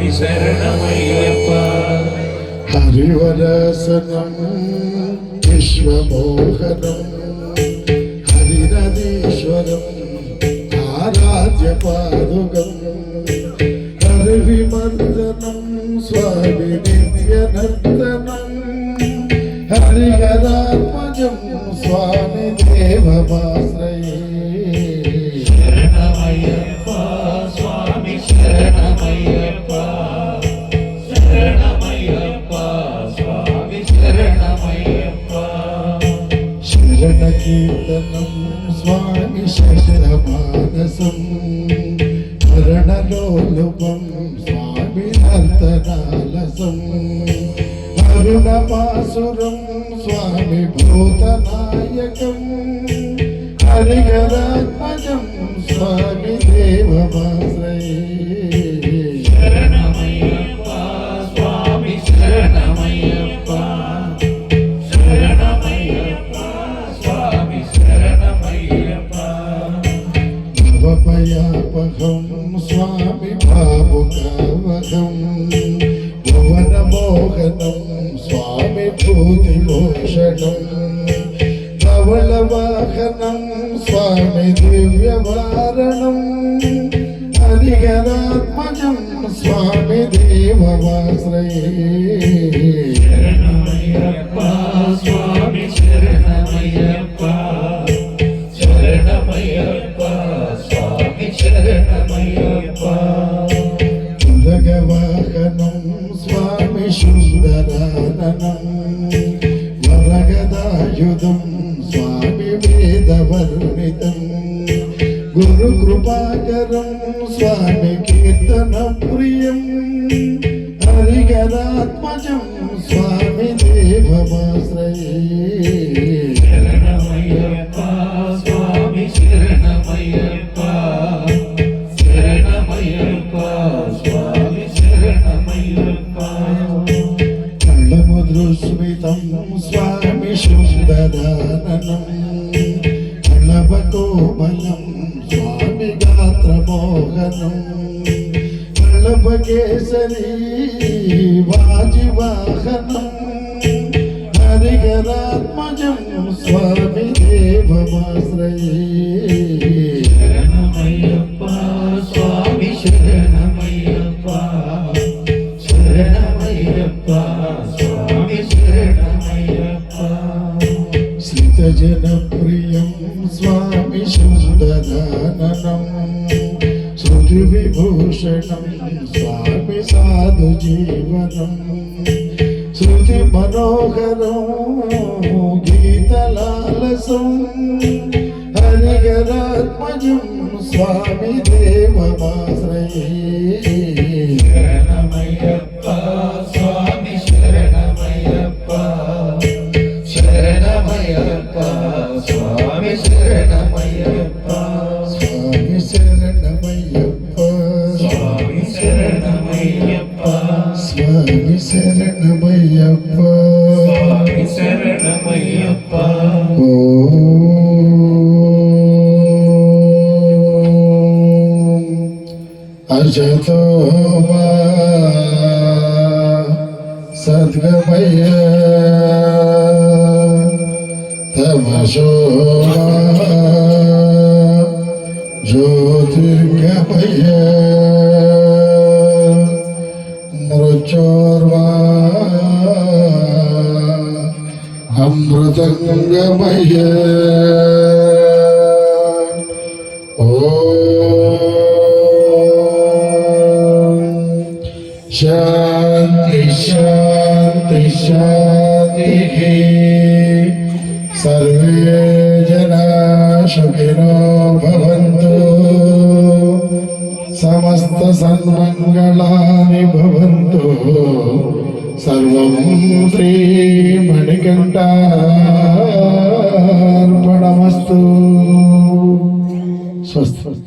స్వామి శరణమయ్యప్ప. హరివరసనం విశ్వమోహనం హరినదీశ్వరం ఆరాధ్య పాదుకం హరివిమందనం స్వామి నిత్యనర్తనం హరిహరాత్మజం స్వామి దేవమాశ్రయే. శరణమయ్యప్ప స్వామి శరణమయ్యప్ప, శరణమయ్యప్ప స్వామి శరణమయ్యప్ప. శరణ కీర్తనం స్వామి శశరమానసం మరణలోలుపం స్వామి నర్తనాలసం అరుణపాసురం స్వామి భూతనాయకం హరిహరాత్మజం స్వామి దేవమాశ్రయే. శరణమయ్యప్ప స్వామి శరణమయ్యప్ప, శరణమయ్యప్ప స్వామి శరణమయ్యప్ప. భవభయాపహం స్వామి భావుకావహం భువనమోహనం స్వామి భూతిభూషణం ధవళవాహనం స్వామి దివ్యవారణం హరిహరాత్మజం స్వామి దేవమాశ్రయే. శరణమయ్యప్ప స్వామి శరణమయ్యప్ప, శరణమయ్యప్ప స్వామి శరణమయ్యప్ప. ఉలగవాహనం స్వామి సుందరాననం వరగదాయుధం స్వామి వేదవర్ణితం గురుకృపాకరం స్వామి కీర్తన ప్రియం హరిహరాత్మజం స్వామి దేవమాశ్రయే. శరణమయ్యప్ప స్వామి శరణమయ్యప్ప, శరణమయ్యప్ప స్వామి శరణమయ్యప్ప. కళముద్రుస్మితం స్వామి సుందరాననం కళభకోమలం స్వామి గాత్రమోహనం కళభకేసరీ వాజివాహనం హరిహరాత్మజం స్వామి దేవమాశ్రయే. శరణమయ్యప్ప స్వామి శరణమయ్యప్ప, శరణమయ్యప్ప స్వామి శరణమయ్యప్ప. శ్రితజనప్రియం స్వామి సుందరాననం శృతివిభూషణం స్వామి సాధుజీవనం శృతి మనోహరం గీతలాలసం హరిహరాత్మజం స్వామి దేవమాశ్రయే. శరణమయ్యప్ప స్వామి శరణమయ్యప్ప, శరణమయ్యప్ప స్వామి శరణమయ్యప్ప. స్వామి శరణమయ్యప్ప స్వామి శరణమయ్యప్ప, స్వామి శరణమయ్యప్ప. స్వామి శరణమయ్యప్ప. అజతో మా సద్గమయ తమసో మా జ్యోతిర్గమయ మృత్యోర్వా అమృతంగమయ. శాంతి శాంతి శాంతి సర్వే జనా సుఖినో భవంతు సమస్త సన్మంగళాని భవంతు. సర్వం శ్రీమణికంఠార్పణమస్తు. స్వస్తి.